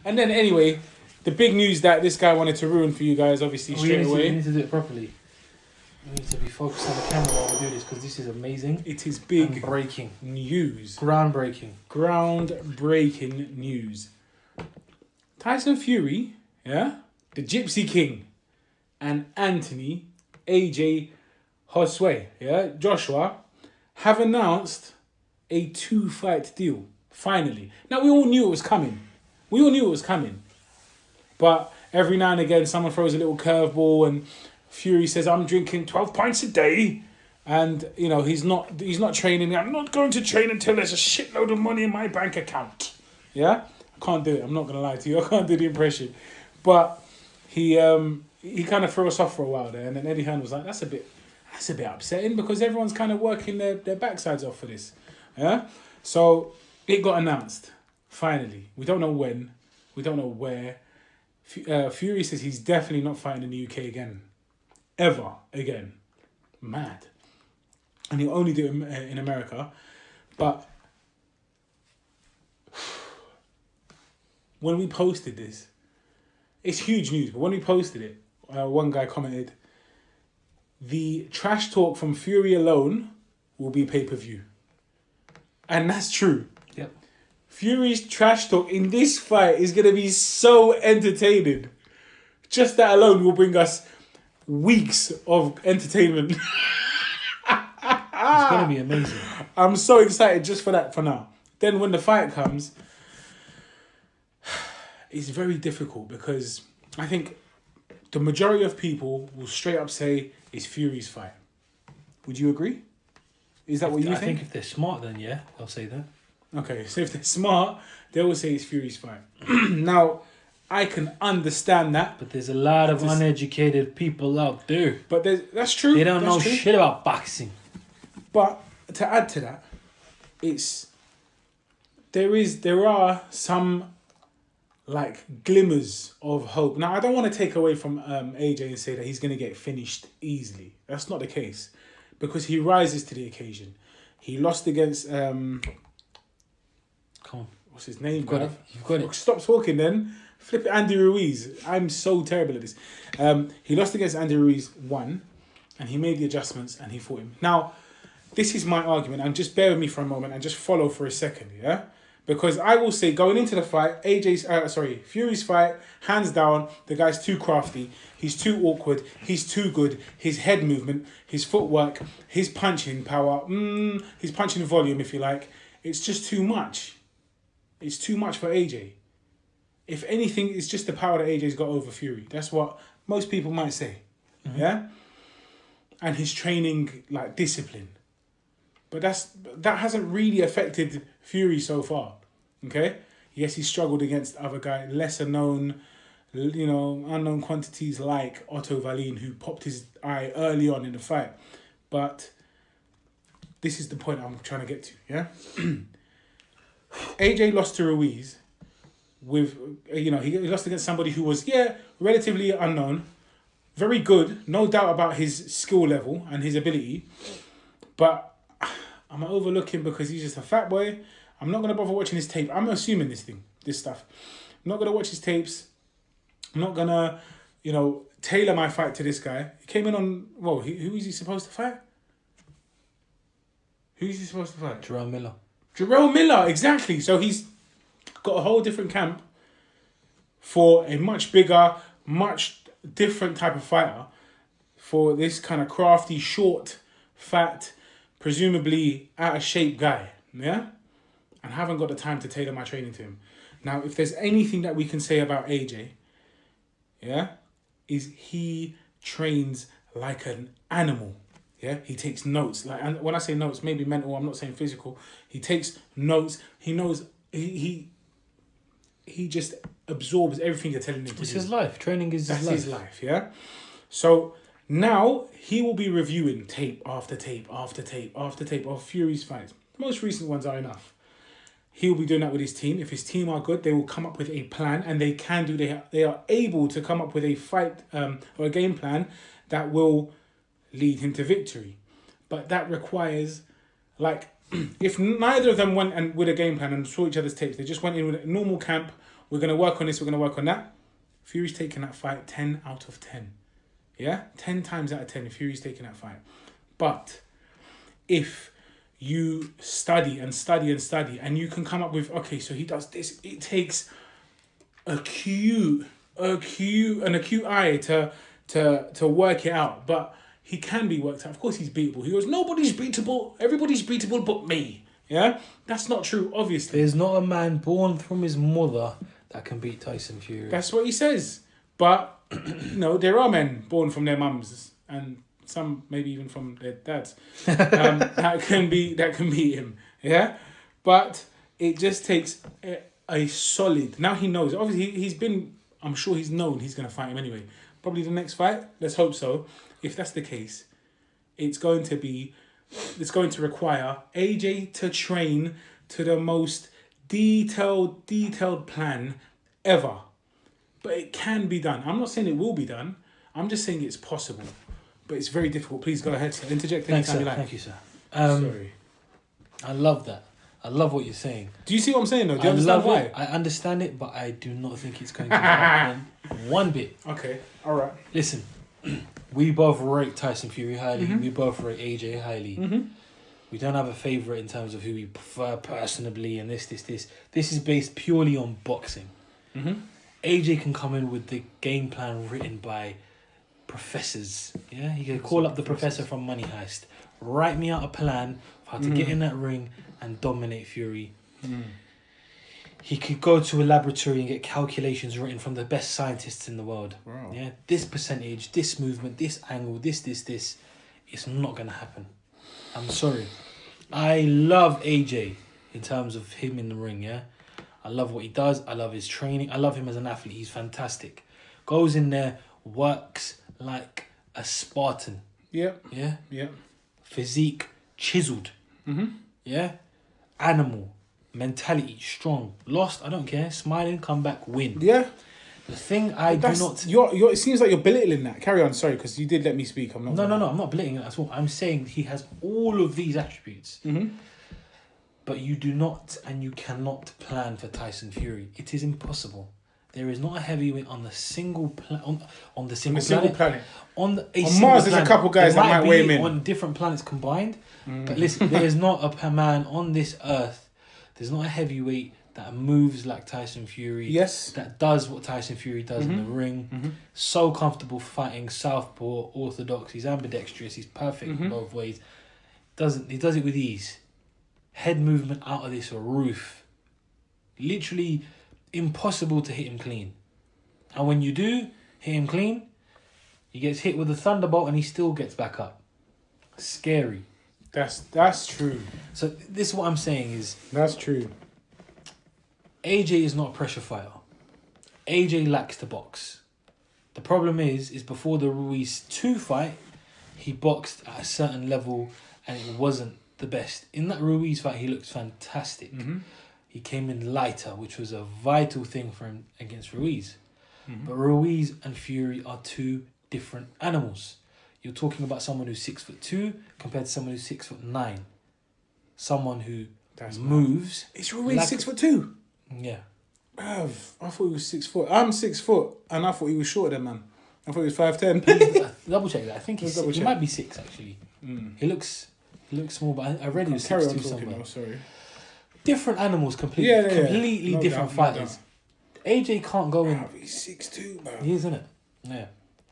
And then anyway, the big news that this guy wanted to ruin for you guys, obviously, straight away. We need to do it properly. We need to be focused on the camera while we do this because this is amazing. It is big and breaking news. Groundbreaking News. Tyson Fury, yeah, the Gypsy King, and Anthony AJ Joshua, yeah, Joshua, have announced a 2-fight deal. Finally. Now we all knew it was coming. But every now and again, someone throws a little curveball, and Fury says, "I'm drinking 12 pints a day," and you know he's not training. "I'm not going to train until there's a shitload of money in my bank account." Yeah, I can't do it. I'm not gonna lie to you. I can't do the impression, but he kind of threw us off for a while there, and then Eddie Hearn was like, "That's a bit upsetting because everyone's kind of working their backsides off for this." Yeah, so it got announced finally. We don't know when, we don't know where. Fury says he's definitely not fighting in the UK again. Ever again. Mad. And he'll only do it in America. But when we posted this, it's huge news, but when we posted it, one guy commented, "The trash talk from Fury alone will be pay-per-view." And that's true. Yep. Fury's trash talk in this fight is going to be so entertaining. Just that alone will bring us weeks of entertainment. It's going to be amazing. I'm so excited just for that for now. Then when the fight comes, it's very difficult because I think the majority of people will straight up say it's Fury's fight. Would you agree? Is that what you think? I think if they're smart, then yeah, they'll say that. Okay, so if they're smart, they will say it's Fury's fight. Now, I can understand that. But there's a lot of uneducated people out there. But that's true. They don't know shit about boxing. But to add to that, there are some like glimmers of hope. Now, I don't want to take away from AJ and say that he's going to get finished easily. That's not the case, because he rises to the occasion. He lost against Come on. what's his name? You've got it. Stop talking then. Flip it, Andy Ruiz. I'm so terrible at this. He lost against Andy Ruiz, won, and he made the adjustments and he fought him. Now, this is my argument, and just bear with me for a moment and just follow for a second, yeah? Because I will say, going into the fight, Fury's fight, hands down, the guy's too crafty, he's too awkward, he's too good, his head movement, his footwork, his punching power, his punching volume, if you like, it's just too much. It's too much for AJ. If anything, it's just the power that AJ's got over Fury. That's what most people might say, yeah? And his training, like, discipline. But that hasn't really affected Fury so far, okay? Yes, he struggled against other guys, lesser known, unknown quantities like Otto Wallin, who popped his eye early on in the fight. But this is the point I'm trying to get to, yeah? AJ lost to Ruiz with, he lost against somebody who was, relatively unknown, very good, no doubt about his skill level and his ability, but I'm overlooking because he's just a fat boy. I'm not going to bother watching his tape. I'm assuming this stuff. I'm not going to watch his tapes. I'm not going to, tailor my fight to this guy. He came in on, who is he supposed to fight? Who is he supposed to fight? Jarrell Miller, exactly. So he's got a whole different camp for a much bigger, much different type of fighter for this kind of crafty, short, fat, presumably out of shape guy, yeah? And haven't got the time to tailor my training to him. Now, if there's anything that we can say about AJ, yeah, is he trains like an animal. Yeah, he takes notes. Like, and when I say notes, maybe mental, I'm not saying physical. He takes notes. He knows. He just absorbs everything you're telling him to do. It's his life. Training is his life. That's his life. Yeah. So now he will be reviewing tape after tape after tape after tape of Fury's fights. The most recent ones are enough. He'll be doing that with his team. If his team are good, they will come up with a plan, and they can do. They are able to come up with a fight or a game plan that will lead him to victory. But that requires, like, if neither of them went and with a game plan and saw each other's tapes, they just went in with a normal camp we're going to work on this, we're going to work on that. Fury's taking that fight 10 out of 10. Yeah? 10 times out of 10, Fury's taking that fight. But if you study and study and study, and you can come up with, okay, so he does this, it takes an acute eye to work it out, but he can be worked out. Of course he's beatable. He goes, nobody's beatable, everybody's beatable but me. Yeah? That's not true, obviously. There's not a man born from his mother that can beat Tyson Fury. That's what he says. But, there are men born from their mums, and some maybe even from their dads, that can beat him. Yeah? But it just takes a solid... Now he knows. Obviously, he's been... I'm sure he's known he's going to fight him anyway. Probably the next fight. Let's hope so. If that's the case, it's going to require AJ to train to the most detailed plan ever. But it can be done. I'm not saying it will be done. I'm just saying it's possible. But it's very difficult. Please go ahead, sir. Interject anytime you like. Thank you, sir. Sorry. I love that. I love what you're saying. Do you see what I'm saying, though? Do you understand why? I understand it, but I do not think it's going to happen one bit. Okay, all right. Listen, we both rate Tyson Fury highly. Mm-hmm. We both rate AJ highly. Mm-hmm. We don't have a favourite in terms of who we prefer personally and this. This is based purely on boxing. Mm-hmm. AJ can come in with the game plan written by professors. Yeah, he can call up the professor from Money Heist. Write me out a plan for how to get in that ring and dominate Fury. Mm. He could go to a laboratory and get calculations written from the best scientists in the world. Wow. Yeah, this percentage, this movement, this angle, this. It's not going to happen. I'm sorry. I love AJ in terms of him in the ring, yeah? I love what he does. I love his training. I love him as an athlete. He's fantastic. Goes in there, works like a Spartan. Yeah. Yeah? Yeah. Physique, chiseled. Mm-hmm. Yeah? Animal. Mentality, strong. Lost, I don't care. Smiling, come back, win. Yeah. The thing I do not... It seems like you're belittling that. Carry on, sorry, because you did let me speak. I'm not... No, I'm not belittling it at all. I'm saying he has all of these attributes. Mm-hmm. But you do not and you cannot plan for Tyson Fury. It is impossible. There is not a heavyweight on the single on the single planet. On Mars, there's a couple guys that might weigh him in. On different planets combined. But listen, there is not a man on this earth. There's not a heavyweight that moves like Tyson Fury. Yes. That does what Tyson Fury does in the ring. Mm-hmm. So comfortable fighting southpaw, orthodox. He's ambidextrous. He's perfect in both ways. He does it with ease. Head movement out of this roof. Literally impossible to hit him clean. And when you do hit him clean, he gets hit with a thunderbolt and he still gets back up. Scary. That's true. So this is what I'm saying is... That's true. AJ is not a pressure fighter. AJ lacks to box. The problem is before the Ruiz 2 fight, he boxed at a certain level and it wasn't the best. In that Ruiz fight, he looked fantastic. Mm-hmm. He came in lighter, which was a vital thing for him against Ruiz. Mm-hmm. But Ruiz and Fury are two different animals. You're talking about someone who's 6'2" compared to someone who's 6'9". Someone who moves. Is Ruiz 6'2"? Yeah. Bruv, I thought he was 6 foot. I'm 6 foot, and I thought he was shorter than man. I thought he was 5'10". Double check that. I think he might be 6 actually. He looks small, but I read he was 6'2" somewhere. Sorry. Different animals, completely no different fighters. AJ can't go in. He's 6'2", man. He is, isn't it? Yeah.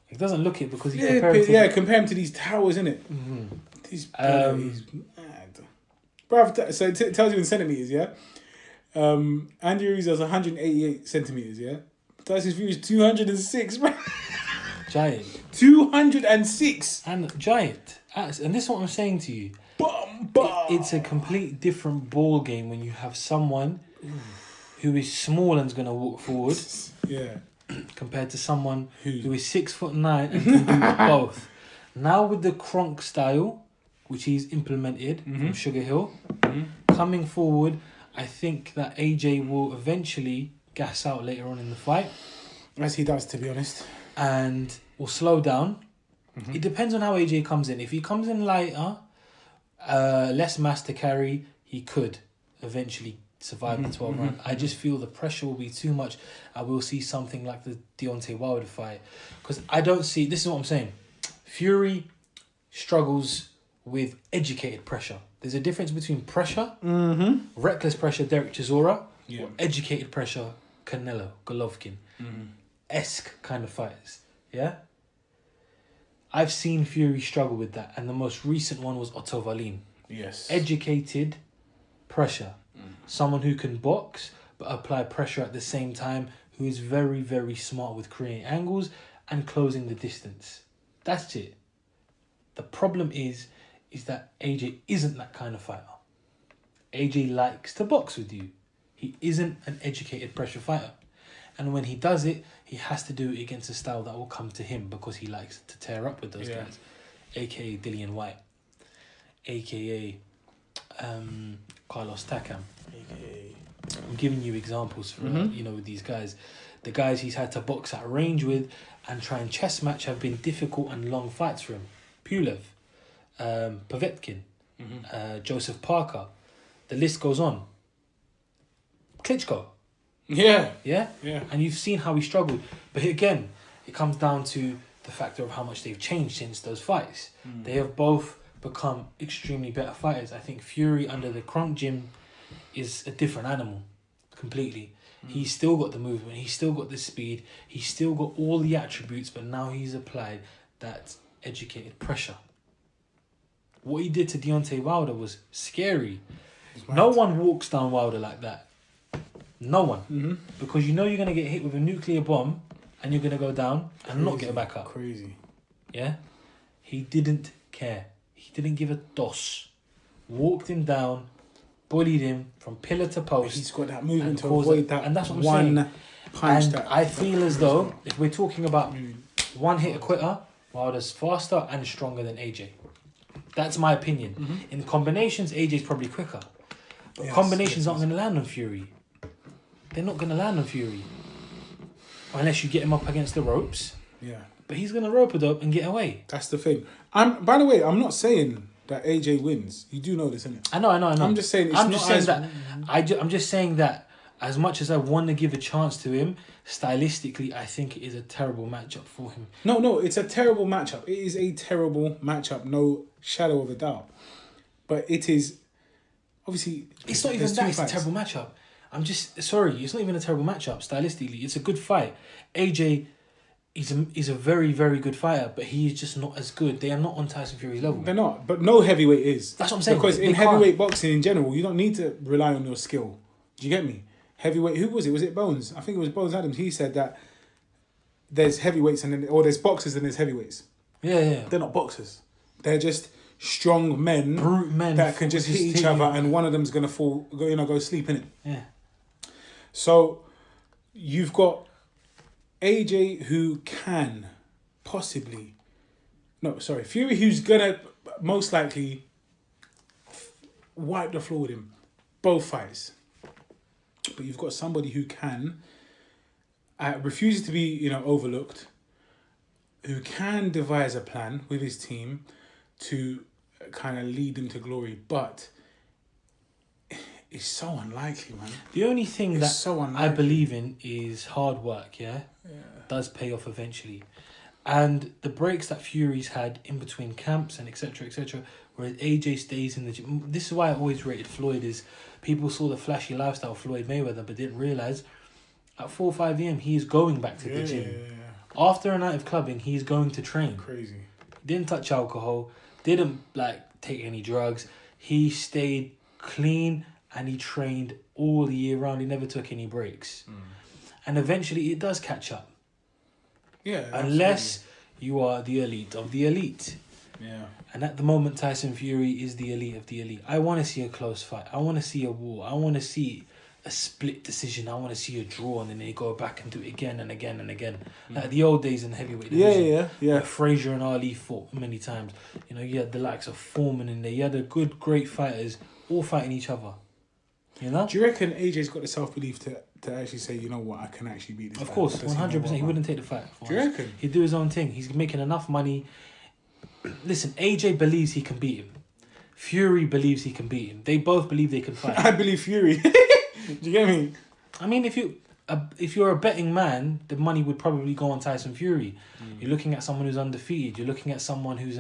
He doesn't look it because compare him to these towers, innit? Mm-hmm. He's mad. Bruv, so it tells you in centimetres, yeah? Andy Ruiz has 188 centimetres, yeah? Tyson Fury is 206, bro. Giant. 206! And giant. And this is what I'm saying to you. It's a complete different ball game when you have someone who is small and's going to walk forward. Yeah. Compared to someone who is 6'9" and can do both. Now with the Kronk style, which he's implemented from Sugar Hill, coming forward, I think that AJ will eventually gas out later on in the fight. As he does, to be honest. And will slow down. It depends on how AJ comes in. If he comes in lighter, less mass to carry, he could eventually survive the 12 round. I just feel the pressure will be too much. I will see something like the Deontay Wilder fight. Because I don't see... This is what I'm saying. Fury struggles with educated pressure. There's a difference between pressure, reckless pressure, Derek Chisora, or educated pressure, Canelo, Golovkin-esque kind of fighters. Yeah? I've seen Fury struggle with that. And the most recent one was Otto Wallin. Yes. Educated pressure. Someone who can box but apply pressure at the same time, who is very, very smart with creating angles and closing the distance. That's it. The problem is that AJ isn't that kind of fighter. AJ likes to box with you. He isn't an educated pressure fighter. And when he does it, he has to do it against a style that will come to him because he likes to tear up with those guys. A.K.A. Dillian White. A.K.A. Carlos Takam. I'm giving you examples for with these guys. The guys he's had to box at range with and try and chess match have been difficult and long fights for him. Pulev, Povetkin, Joseph Parker. The list goes on. Klitschko. Yeah. And you've seen how he struggled. But again, it comes down to the factor of how much they've changed since those fights. They have both become extremely better fighters. I think Fury under the Crunk gym is a different animal completely. He's still got the movement, he's still got the speed, he's still got all the attributes, but now he's applied that educated pressure. What he did to Deontay Wilder was scary. No one walks down Wilder like that. No one. Because you know you're going to get hit with a nuclear bomb and you're going to go down and not get back up. Crazy. Yeah? He didn't care. He didn't give a toss. Walked him down, bullied him from pillar to post. He's got that movement to avoid that, and that's what I'm one saying. punch. And I feel as though if we're talking about one hit a quitter, Wilder's faster and stronger than AJ. That's my opinion. In combinations, AJ's probably quicker. But combinations aren't going to land on Fury. They're not going to land on Fury. Unless you get him up against the ropes. Yeah. But he's going to rope it up and get away. That's the thing. By the way, I'm not saying that AJ wins. You do know this, innit? I know. I'm just saying it's I'm not just saying as... that I'm just saying that as much as I want to give a chance to him, stylistically, I think it is a terrible matchup for him. No, it's a terrible matchup. It is a terrible matchup, no shadow of a doubt. But it is... Obviously... It's not even that. It's a terrible matchup. I'm just... Sorry, it's not even a terrible matchup, stylistically. It's a good fight. AJ... He's a very, very good fighter, but he is just not as good. They are not on Tyson Fury's level. They're not, but no heavyweight is. That's what I'm saying. Because in heavyweight boxing in general, you don't need to rely on your skill. Do you get me? Heavyweight, who was it? Was it Bones? I think it was Bones Adams. He said that there's heavyweights or there's boxers and there's heavyweights. Yeah. They're not boxers. They're just strong men, brute men that can just hit each other, and one of them's gonna go sleep in it. Yeah. So you've got AJ who can possibly... Fury who's gonna most likely wipe the floor with him. Both fights. But you've got somebody who can, refuses to be, overlooked, who can devise a plan with his team to kind of lead them to glory, but it's so unlikely, man. The only thing I believe in is hard work, yeah? Does pay off eventually. And the breaks that Fury's had in between camps and etc., whereas AJ stays in the gym. This is why I always rated Floyd, is people saw the flashy lifestyle of Floyd Mayweather but didn't realise at 4 or 5 a.m. he is going back to the gym. After a night of clubbing, he's going to train. Crazy. Didn't touch alcohol, didn't take any drugs. He stayed clean and he trained all year round. He never took any breaks. And eventually it does catch up. Yeah. Unless you are the elite of the elite. Yeah. And at the moment, Tyson Fury is the elite of the elite. I want to see a close fight. I want to see a war. I want to see a split decision. I want to see a draw, and then they go back and do it again and again and again. Like the old days in the heavyweight division. Yeah. Frazier and Ali fought many times. You had the likes of Foreman in there. You had the great fighters all fighting each other. Do you reckon AJ's got the self-belief to actually say, you know what, I can actually beat this Of guy? course, 100%. He wouldn't take the fight. Do you reckon? He'd do his own thing. He's making enough money. Listen, AJ believes he can beat him. Fury believes he can beat him. They both believe they can fight. I believe Fury. Do you get me? I mean, if you're a betting man, the money would probably go on Tyson Fury. You're looking at someone who's undefeated. You're looking at someone who's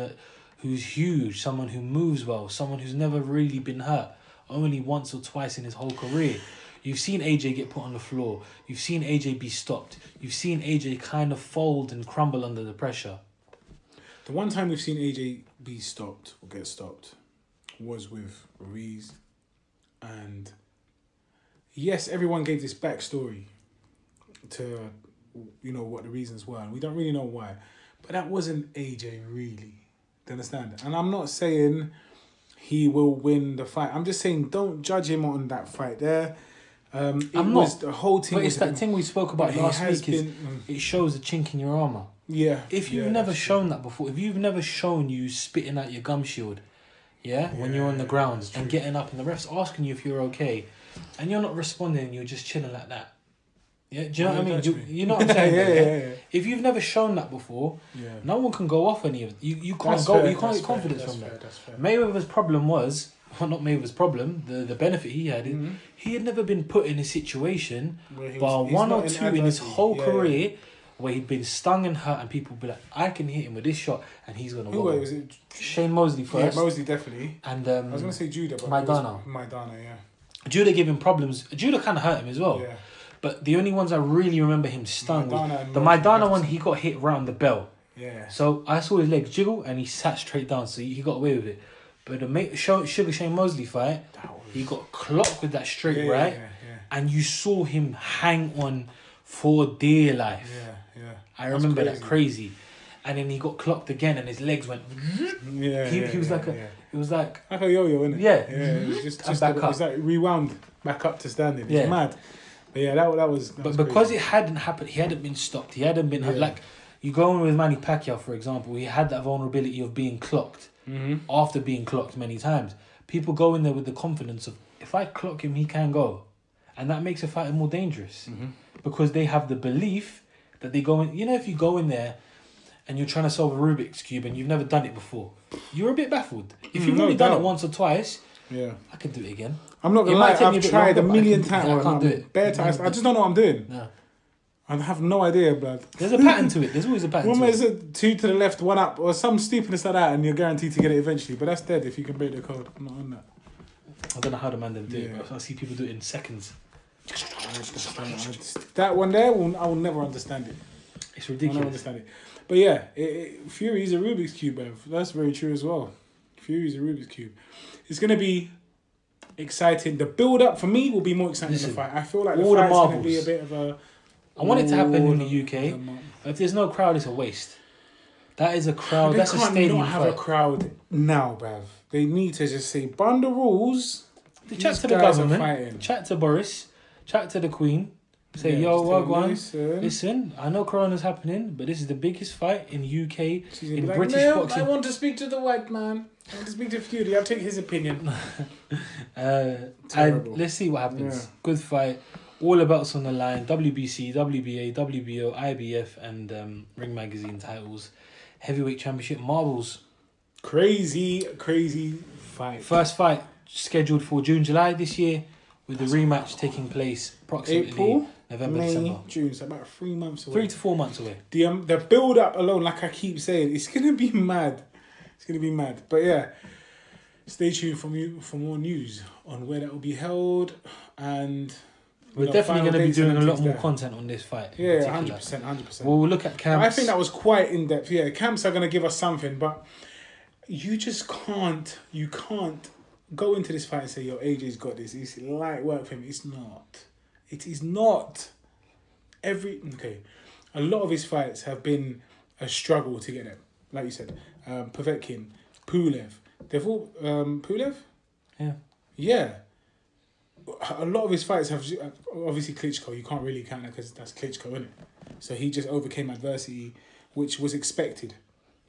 huge, someone who moves well, someone who's never really been hurt, only once or twice in his whole career. You've seen AJ get put on the floor. You've seen AJ be stopped. You've seen AJ kind of fold and crumble under the pressure. The one time we've seen AJ be stopped or get stopped was with Ruiz. And yes, everyone gave this backstory to, what the reasons were. And we don't really know why. But that wasn't AJ, really. Do you understand? And I'm not saying he will win the fight. I'm just saying don't judge him on that fight there. The whole team. But it's that thing we spoke about last week. It shows a chink in your armour. Yeah. If you've never shown that before, if you've never shown you spitting out your gum shield, when you're on the ground and getting up and the ref's asking you if you're okay, and you're not responding, you're just chilling like that. Yeah, do you know what I mean? You know what I'm saying? Yeah. If you've never shown that before, no one can go off any of it. You can't You can't get confidence from that. Mayweather's problem was, well, not Mayweather's problem. The benefit he had, he had never been put in a situation by one or two in his whole career. Where he'd been stung and hurt, and people would be like, I can hit him with this shot, and he's going to win. Was it? Shane Mosley first. Yeah, Mosley, definitely. And I was going to say Judah, but Maidana, yeah. Judah gave him problems. Judah kind of hurt him as well. Yeah. But the only ones I really remember him stung was the Maidana one, he got hit round the bell. Yeah. So I saw his legs jiggle, and he sat straight down, so he got away with it. But the Sugar Shane Mosley fight, he got clocked with that straight right, and you saw him hang on for dear life. Yeah. I remember that crazy. And then he got clocked again and his legs went he was like it was like a yo-yo, isn't it? Yeah. It was just back up. It was like rewound back up to standing. It's mad. But yeah, that was because it hadn't happened, he hadn't been stopped. He hadn't been like you go on with Manny Pacquiao, for example, he had that vulnerability of being clocked after being clocked many times. People go in there with the confidence of if I clock him, he can go. And that makes a fighter more dangerous. Because they have the belief that they go in, if you go in there and you're trying to solve a Rubik's Cube and you've never done it before, you're a bit baffled. If you've only done it once or twice, I can do it again. I'm not going to lie, I've tried a million times. I can't do it. Bare times. I just don't know what I'm doing. No. I have no idea, blood. There's a pattern to it. There's always a pattern to it. Is it 2 to the left, 1 up, or some stupidness like that, and you're guaranteed to get it eventually. But that's dead if you can break the code. I'm not on that. I don't know how the man them do it, but I see people do it in seconds. That one there, I will never understand it. It's ridiculous. I'll never understand it. But yeah, Fury's a Rubik's Cube, bruv. That's very true as well. Fury's a Rubik's Cube. It's going to be exciting. The build-up, for me, will be more exciting than the fight. I feel like the fight's going to be a bit of a... I want it to happen in the UK. If there's no crowd, it's a waste. That is a crowd. That's a stadium. They can't not have a crowd now, bruv. They need to just say, bond the rules. Chat to the government. Chat to Boris. Chat to the Queen. Say, yo, Wagwan, listen, I know Corona's happening, but this is the biggest fight in UK, in like, British boxing. I want to speak to the white man. I want to speak to Fury. I'll take his opinion. And let's see what happens. Yeah. Good fight. All the belts on the line. WBC, WBA, WBO, IBF, and Ring Magazine titles. Heavyweight Championship marbles. Crazy fight. First fight scheduled for June, July this year, with the rematch taking place approximately April, November, May, December. June. So about 3 months away. 3 to 4 months away. The build up alone, like I keep saying, it's gonna be mad. It's gonna be mad. But yeah, stay tuned for more news on where that will be held, and we're definitely going to be doing a lot more content on this fight. Yeah, 100%. We'll look at camps. I think that was quite in depth. Yeah, camps are going to give us something, but you just can't. You can't go into this fight and say, "Yo, AJ's got this. It's light work for him." It's not. It is not. A lot of his fights have been a struggle to get them. Like you said, Povetkin, Pulev. They've all Pulev. Yeah. A lot of his fights have, obviously Klitschko, you can't really count that because that's Klitschko, isn't it? So he just overcame adversity, which was expected.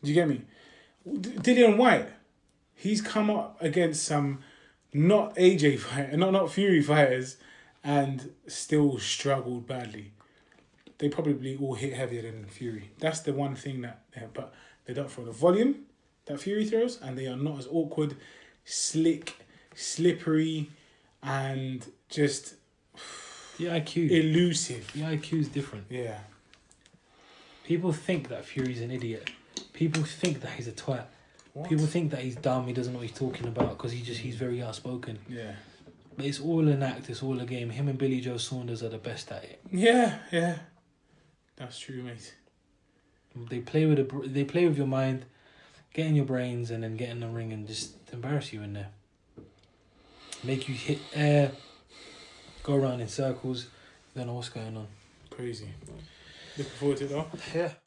Do you get me? Dillian White, he's come up against some not AJ fighter, not Fury fighters, and still struggled badly. They probably all hit heavier than Fury. That's the one thing but they don't throw the volume that Fury throws, and they are not as awkward, slick, slippery, and just The IQ. elusive. The IQ is different. Yeah. People think that Fury's an idiot. People think that he's a twat. What? People think that he's dumb. He doesn't know what he's talking about because he's very outspoken. Yeah. But it's all an act. It's all a game. Him and Billy Joe Saunders are the best at it. Yeah, yeah. That's true, mate. They play with your mind, get in your brains, and then get in the ring and just embarrass you in there. Make you hit air, go around in circles. You don't know what's going on. Crazy. Looking forward to it though. Yeah.